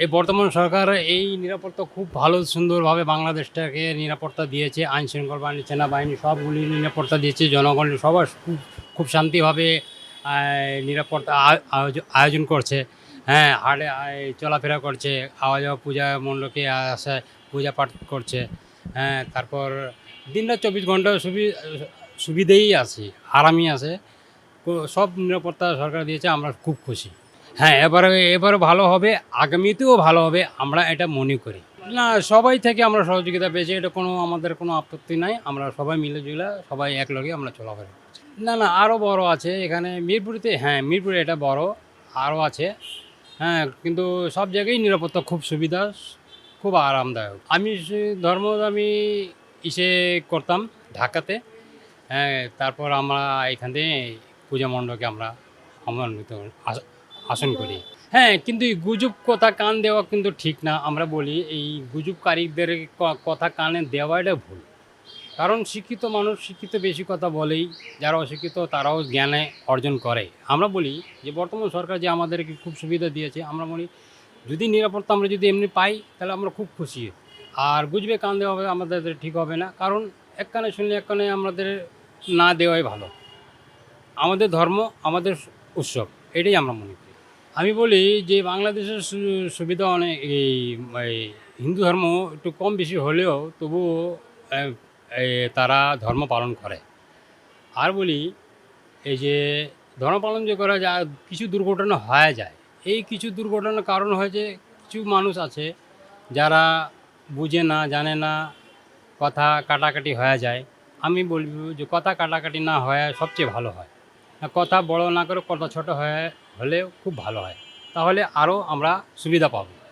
এই বর্তমান সরকার এই নিরাপত্তা খুব ভালো সুন্দরভাবে বাংলাদেশটাকে নিরাপত্তা দিয়েছে। আইন শৃঙ্খলা বাহিনী, সেনাবাহিনী সবগুলি নিরাপত্তা দিয়েছে। জনগণের সবার খুব খুব শান্তিভাবে নিরাপত্তা আয়োজন করছে। হ্যাঁ, হাটে চলাফেরা করছে, আওয়া যাওয়া পূজা মণ্ডপে আসে, পূজা পাঠ করছে। হ্যাঁ, তারপর দিনরাত 24 ঘন্টা সুবিধেই আছে, আরামই আছে। সব নিরাপত্তা সরকার দিয়েছে, আমরা খুব খুশি। হ্যাঁ, এবারে ভালো হবে, আগামীতেও ভালো হবে আমরা এটা মনে করি। না, সবাই থেকে আমরা সহযোগিতা পেয়েছি, এটা আমাদের কোনো আপত্তি নাই। আমরা সবাই মিলেজুলে সবাই একলগে আমরা চলাফেরা করছি। না, আরও বড় আছে এখানে মিরপুরেতে। হ্যাঁ, মিরপুরে এটা বড়, আরও আছে। হ্যাঁ, কিন্তু সব জায়গায় নিরাপত্তা খুব সুবিধা, খুব আরামদায়ক। আমি করতাম ঢাকাতে। হ্যাঁ, তারপর আমরা এখান থেকে পূজা মণ্ডপে আমরা আমন্ত্রিত আসন করি। হ্যাঁ, কিন্তু এই গুজব কথা কান দেওয়া কিন্তু ঠিক না। আমরা বলি এই গুজবকারীদের কথা কানে দেওয়াটা ভুল। কারণ শিক্ষিত মানুষ শিক্ষিত বেশি কথা বলেই, যারা অশিক্ষিত তারাও জ্ঞানে অর্জন করে। আমরা বলি যে বর্তমান সরকার যে আমাদেরকে খুব সুবিধা দিয়েছে, আমরা বলি যদি নিরাপত্তা আমরা যদি এমনি পাই তাহলে আমরা খুব খুশি। আর গুজবে কান দেওয়া হবে আমাদের ঠিক হবে না। কারণ এক কানে শুনলে এক কানে আমাদের না দেওয়াই ভালো। আমাদের ধর্ম, আমাদের উৎসব, এটাই আমরা মনে করি। আমি বলি যে বাংলাদেশের সুবিধা অনেক, এই হিন্দু ধর্ম একটু কম বেশি হলেও তবুও আহ, তারা ধর্ম পালন করে। আর বলি এই যে ধর্ম পালন যে করা যায়, কিছু দুর্ঘটনা হয়ে যায়। এই কিছু দুর্ঘটনার কারণ হয়েছে কিছু মানুষ আছে যারা বুঝে না, জানে না, কথা কাটাকাটি হয়ে যায়। আমি বলব যে কথা কাটাকাটি না হয় সবচেয়ে ভালো হয়। কথা বড় না করে কথা ছোট হলেও খুব ভালো হয়, তাহলে আরও আমরা সুবিধা পাবো।